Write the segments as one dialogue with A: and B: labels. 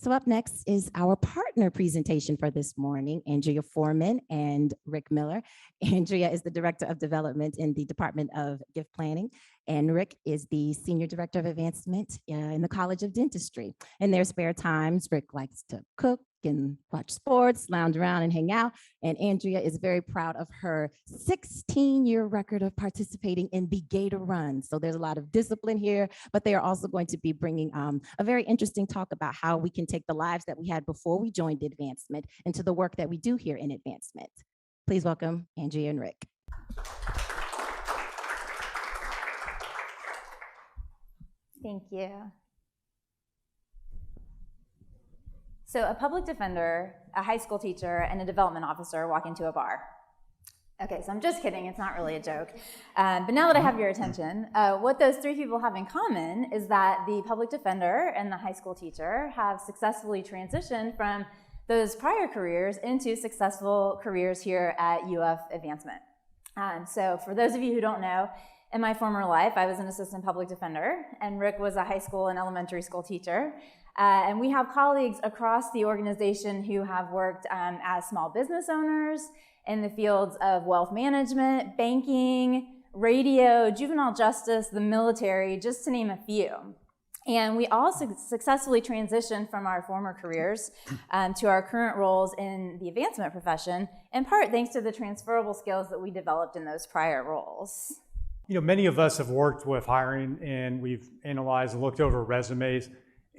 A: So up next is our partner presentation for this morning, Andrea Fourman and Rick Miller. Andrea is the Director of Development in the Department of Gift Planning, and Rick is the Senior Director of Advancement in the College of Dentistry. In their spare times, Rick likes to cook and watch sports, lounge around and hang out. And Andrea is very proud of her 16-year record of participating in the Gator Run. So there's a lot of discipline here, but they are also going to be bringing a very interesting talk about how we can take the lives that we had before we joined Advancement into the work that we do here in Advancement. Please welcome Andrea and Rick.
B: Thank you. So a public defender, a high school teacher, and a development officer walk into a bar. Okay, so I'm just kidding, it's not really a joke. But now that I have your attention, what those three people have in common is that the public defender and the high school teacher have successfully transitioned from those prior careers into successful careers here at UF Advancement. So for those of you who don't know, in my former life, I was an assistant public defender, and Rick was a high school and elementary school teacher. And we have colleagues across the organization who have worked as small business owners in the fields of wealth management, banking, radio, juvenile justice, the military, just to name a few. And we all successfully transitioned from our former careers to our current roles in the advancement profession, in part thanks to the transferable skills that we developed in those prior roles.
C: You know, many of us have worked with hiring, and we've analyzed and looked over resumes.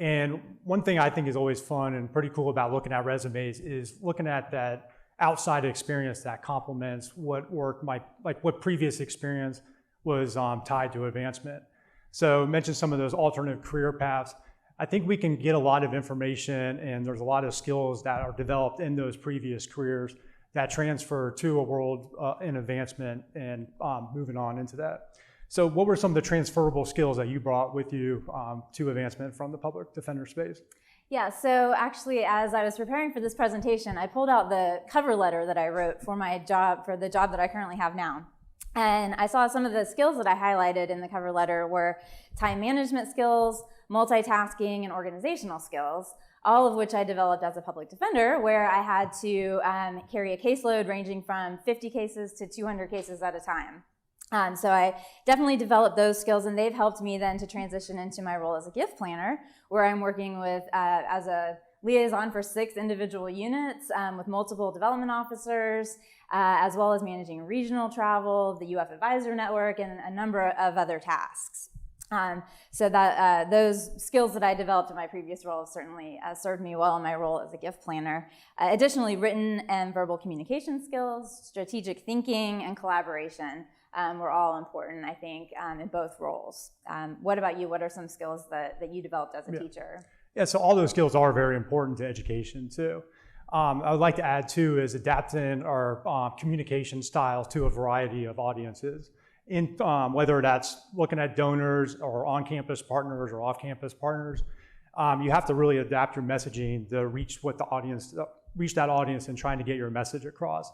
C: And one thing I think is always fun and pretty cool about looking at resumes is looking at that outside experience that complements what work might, like what previous experience was tied to advancement. So mention some of those alternative career paths. I think we can get a lot of information, and there's a lot of skills that are developed in those previous careers that transfer to a world in advancement and moving on into that. So what were some of the transferable skills that you brought with you to advancement from the public defender space?
B: Yeah, so actually, as I was preparing for this presentation, I pulled out the cover letter that I wrote for my job, for the job that I currently have now. And I saw some of the skills that I highlighted in the cover letter were time management skills, multitasking, and organizational skills, all of which I developed as a public defender, where I had to carry a caseload ranging from 50 cases to 200 cases at a time. So I definitely developed those skills, and they've helped me then to transition into my role as a gift planner, where I'm working with as a liaison for 6 individual units with multiple development officers, as well as managing regional travel, the UF Advisor Network, and a number of other tasks. So that those skills that I developed in my previous role certainly served me well in my role as a gift planner. Additionally, written and verbal communication skills, strategic thinking, and collaboration were all important, I think, in both roles. What about you? What are some skills that you developed as a teacher?
C: Yeah, so all those skills are very important to education too. I would like to add too is adapting our communication styles to a variety of audiences. In whether that's looking at donors or on-campus partners or off-campus partners, you have to really adapt your messaging to reach that audience and trying to get your message across.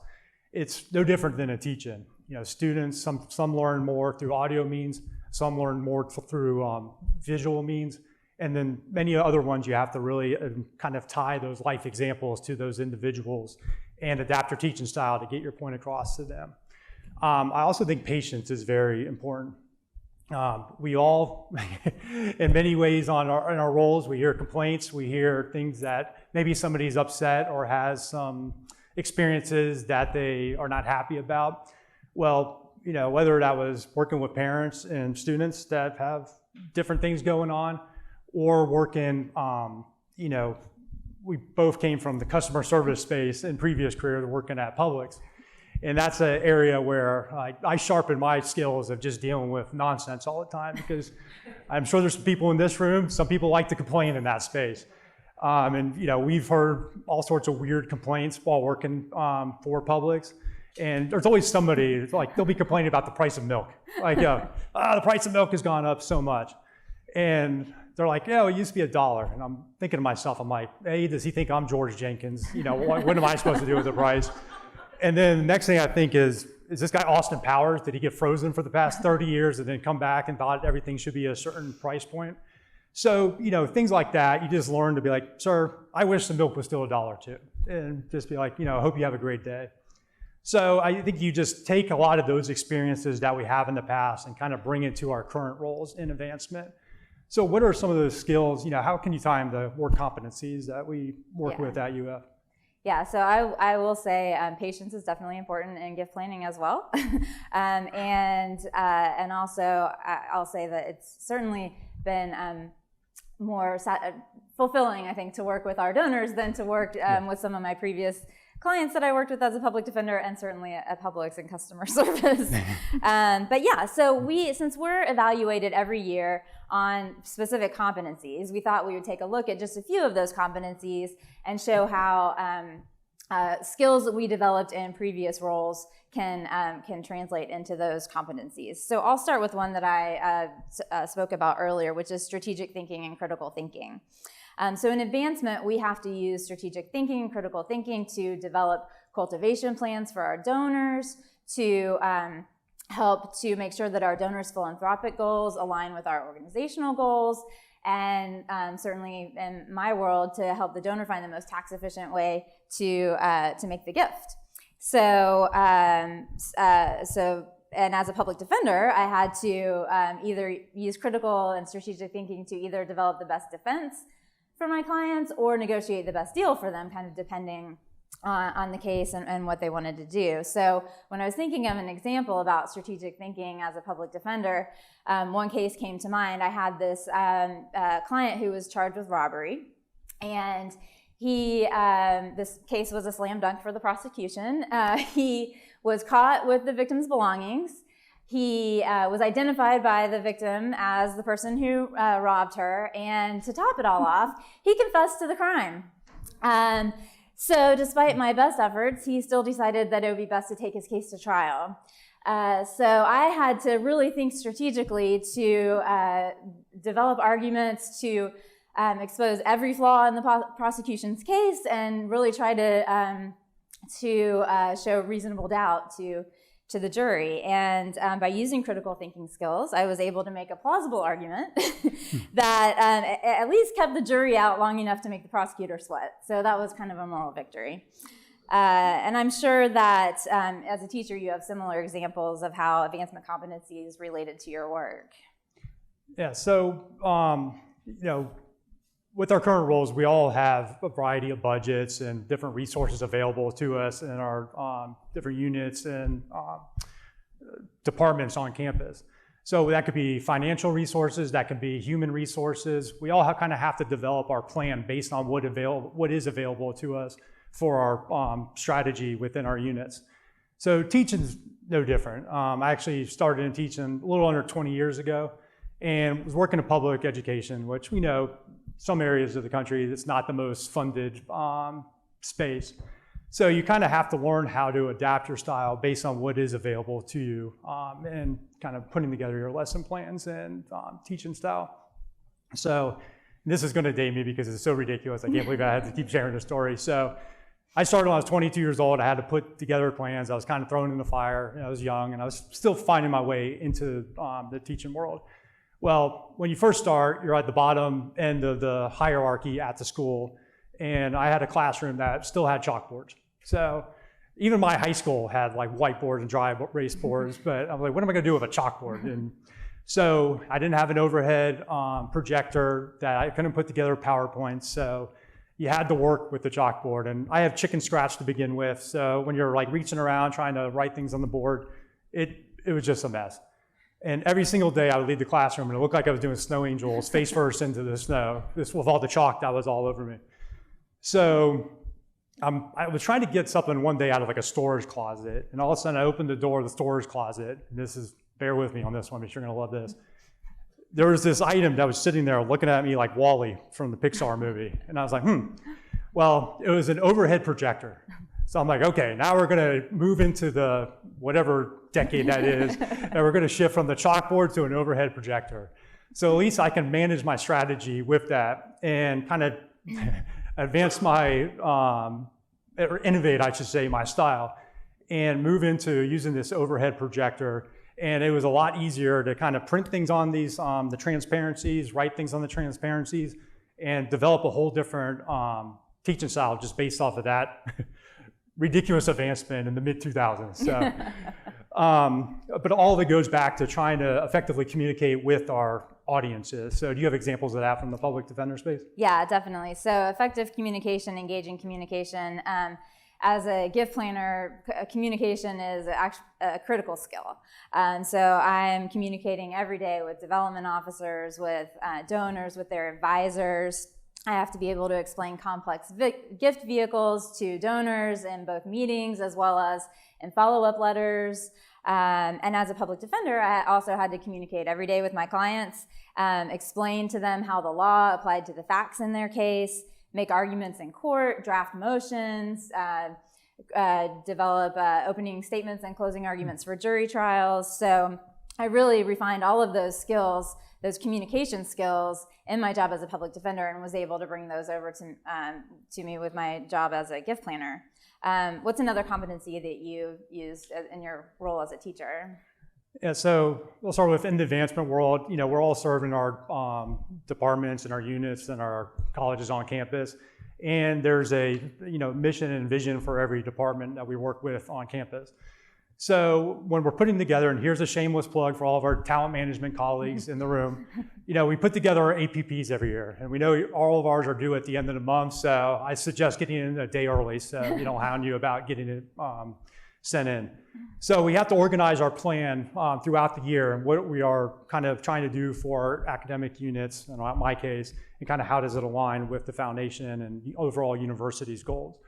C: It's no different than a teaching. You know, students, some learn more through audio means, some learn more through visual means, and then many other ones you have to really kind of tie those life examples to those individuals and adapt your teaching style to get your point across to them. I also think patience is very important. We all, in many ways in our roles, we hear complaints, we hear things that maybe somebody's upset or has some experiences that they are not happy about. Well, you know, whether that was working with parents and students that have different things going on, or working, you know, we both came from the customer service space in previous careers working at Publix. And that's an area where I sharpen my skills of just dealing with nonsense all the time, because I'm sure there's some people in this room, some people like to complain in that space. And you know, we've heard all sorts of weird complaints while working for Publix. And there's always somebody, like they'll be complaining about the price of milk. Like, the price of milk has gone up so much. And they're like, yeah, it used to be $1. And I'm thinking to myself, I'm like, hey, does he think I'm George Jenkins? You know, what am I supposed to do with the price? And then the next thing I think is this guy Austin Powers, did he get frozen for the past 30 years and then come back and thought everything should be a certain price point? So, things like that, you just learn to be like, sir, I wish the milk was still $1 too. And just be like, hope you have a great day. So I think you just take a lot of those experiences that we have in the past and kind of bring it to our current roles in advancement. So what are some of those skills, how can you time the work competencies that we work with at UF?
B: Yeah, so I will say patience is definitely important in gift planning as well. And also I'll say that it's certainly been more fulfilling, I think, to work with our donors than to work with some of my previous clients that I worked with as a public defender, and certainly at Publix and customer service. But yeah, so since we're evaluated every year on specific competencies, we thought we would take a look at just a few of those competencies and show how skills that we developed in previous roles can translate into those competencies. So I'll start with one that I spoke about earlier, which is strategic thinking and critical thinking. So in advancement, we have to use strategic thinking and critical thinking to develop cultivation plans for our donors, to help to make sure that our donors' philanthropic goals align with our organizational goals, and certainly in my world, to help the donor find the most tax-efficient way to make the gift. So, and as a public defender, I had to either use critical and strategic thinking to either develop the best defense for my clients or negotiate the best deal for them, kind of depending on the case and what they wanted to do. So when I was thinking of an example about strategic thinking as a public defender, one case came to mind. I had this client who was charged with robbery, and this case was a slam dunk for the prosecution. He was caught with the victim's belongings. He was identified by the victim as the person who robbed her, and to top it all off, he confessed to the crime. So despite my best efforts, he still decided that it would be best to take his case to trial. So I had to really think strategically to develop arguments to expose every flaw in the prosecution's case and really try to show reasonable doubt to the jury. And by using critical thinking skills, I was able to make a plausible argument that at least kept the jury out long enough to make the prosecutor sweat. So that was kind of a moral victory. And I'm sure that as a teacher, you have similar examples of how advancement competency is related to your work.
C: Yeah, so, with our current roles, we all have a variety of budgets and different resources available to us in our different units and departments on campus. So that could be financial resources, that could be human resources. We all kind of have to develop our plan based on what is available to us for our strategy within our units. So teaching's no different. I actually started in teaching a little under 20 years ago and was working in public education, which we know some areas of the country, it's not the most funded space. So you kind of have to learn how to adapt your style based on what is available to you and kind of putting together your lesson plans and teaching style. So this is going to date me because it's so ridiculous. I can't believe I had to keep sharing the story. So I started when I was 22 years old. I had to put together plans. I was kind of thrown in the fire. I was young, and I was still finding my way into the teaching world. Well, when you first start, you're at the bottom end of the hierarchy at the school, and I had a classroom that still had chalkboards. So even my high school had like whiteboards and dry erase boards, but I'm like, what am I gonna do with a chalkboard? And so I didn't have an overhead projector that I couldn't put together PowerPoints, so you had to work with the chalkboard. And I have chicken scratch to begin with, so when you're like reaching around trying to write things on the board, it was just a mess. And every single day I would leave the classroom and it looked like I was doing snow angels face first into the snow, with all the chalk that was all over me. So I was trying to get something one day out of like a storage closet, and all of a sudden I opened the door of the storage closet, and bear with me on this one, because you're gonna love this. There was this item that was sitting there looking at me like Wall-E from the Pixar movie, and I was like, Well, it was an overhead projector. So I'm like, okay, now we're gonna move into the whatever decade that is, and we're gonna shift from the chalkboard to an overhead projector. So at least I can manage my strategy with that and kind of advance my, or innovate, I should say, my style, and move into using this overhead projector And it was a lot easier to kind of print things on these, the transparencies, write things on the transparencies, and develop a whole different teaching style just based off of that ridiculous advancement in the mid-2000s. So, but all of it goes back to trying to effectively communicate with our audiences. So do you have examples of that from the public defender space?
B: Yeah, definitely. So effective communication, engaging communication. As a gift planner, communication is a critical skill. So I'm communicating every day with development officers, with donors, with their advisors. I have to be able to explain complex gift vehicles to donors in both meetings as well as in follow-up letters. And as a public defender, I also had to communicate every day with my clients, explain to them how the law applied to the facts in their case, make arguments in court, draft motions, develop opening statements and closing arguments for jury trials. So I really refined all of those skills, those communication skills, in my job as a public defender, and was able to bring those over to me with my job as a gift planner. What's another competency that you used in your role as a teacher?
C: Yeah, so we'll start with in the advancement world. You know, we're all serving our departments and our units and our colleges on campus, and there's a mission and vision for every department that we work with on campus. So when we're putting together, and here's a shameless plug for all of our talent management colleagues in the room, we put together our APPs every year, and we know all of ours are due at the end of the month. So I suggest getting in a day early so we don't hound you about getting it sent in. So we have to organize our plan throughout the year and what we are kind of trying to do for academic units, and in my case, and kind of how does it align with the foundation and the overall university's goals.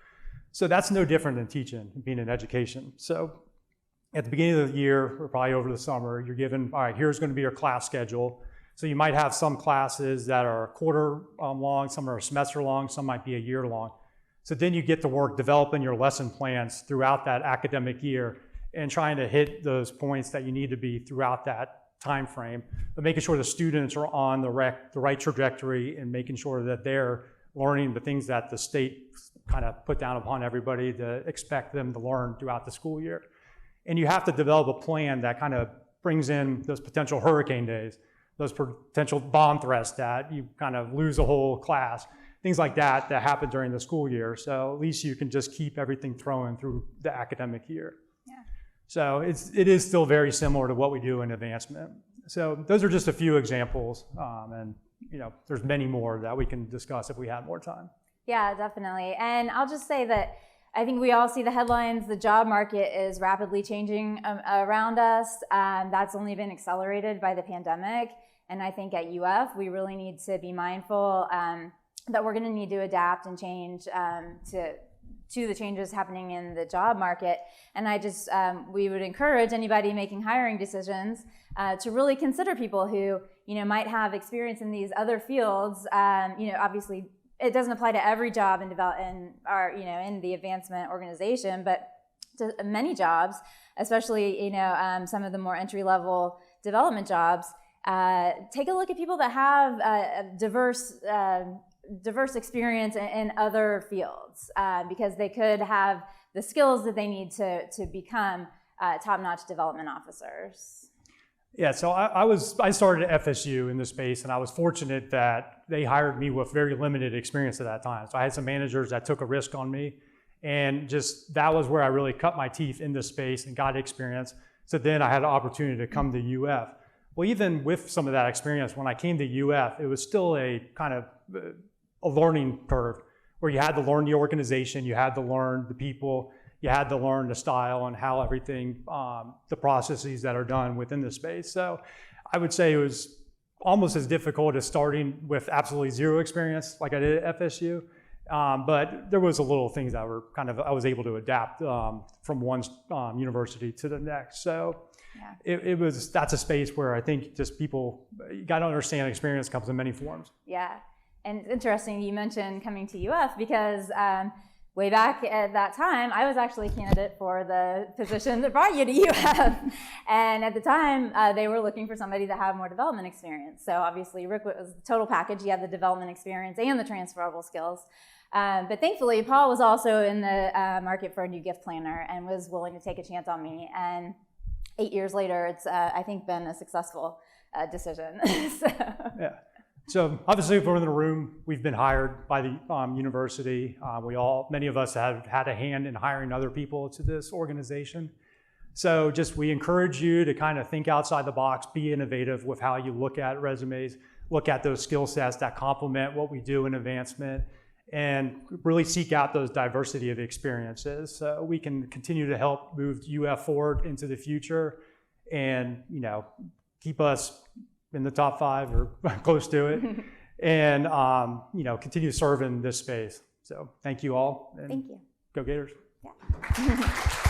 C: So that's no different than teaching, being in education. So at the beginning of the year, or probably over the summer, you're given, all right, here's going to be your class schedule. So you might have some classes that are a quarter long, some are a semester long, some might be a year long. So then you get to work developing your lesson plans throughout that academic year and trying to hit those points that you need to be throughout that time frame, but making sure the students are on the right trajectory and making sure that they're learning the things that the state kind of put down upon everybody to expect them to learn throughout the school year. And you have to develop a plan that kind of brings in those potential hurricane days, those potential bomb threats that you kind of lose a whole class, things like that happen during the school year. So at least you can just keep everything throwing through the academic year.
B: Yeah.
C: So it is still very similar to what we do in advancement. So those are just a few examples, and there's many more that we can discuss if we had more time.
B: Yeah, definitely. And I'll just say that I think we all see the headlines. The job market is rapidly changing around us. That's only been accelerated by the pandemic. And I think at UF, we really need to be mindful that we're going to need to adapt and change to the changes happening in the job market. And we would encourage anybody making hiring decisions to really consider people who, might have experience in these other fields. Obviously, it doesn't apply to every job in the advancement organization, but to many jobs, especially some of the more entry-level development jobs. Take a look at people that have a diverse experience in other fields, because they could have the skills that they need to become top-notch development officers.
C: Yeah, so I started at FSU in this space, and I was fortunate that they hired me with very limited experience at that time. So I had some managers that took a risk on me, and just that was where I really cut my teeth in this space and got experience. So then I had an opportunity to come to UF. Well, even with some of that experience, when I came to UF, it was still a kind of a learning curve where you had to learn the organization, you had to learn the people, you had to learn the style and how everything, the processes that are done within the space. So I would say it was almost as difficult as starting with absolutely zero experience like I did at FSU. But there was a little things that were I was able to adapt from one university to the next. So yeah. That's a space where I think just people, you got to understand experience comes in many forms.
B: Yeah, and it's interesting you mentioned coming to UF because way back at that time, I was actually a candidate for the position that brought you to UF. And at the time, they were looking for somebody that had more development experience. So obviously, Rick was the total package. He had the development experience and the transferable skills. But thankfully, Paul was also in the market for a new gift planner and was willing to take a chance on me. And 8 years later, it's, I think, been a successful decision.
C: Yeah. So obviously, if we're in the room, we've been hired by the university. Many of us have had a hand in hiring other people to this organization. So we encourage you to kind of think outside the box, be innovative with how you look at resumes, look at those skill sets that complement what we do in advancement, and really seek out those diversity of experiences so we can continue to help move UF forward into the future and, keep us in the top 5 or close to it and, continue serving this space. So thank you all. And
B: thank you.
C: Go Gators.
B: Yeah.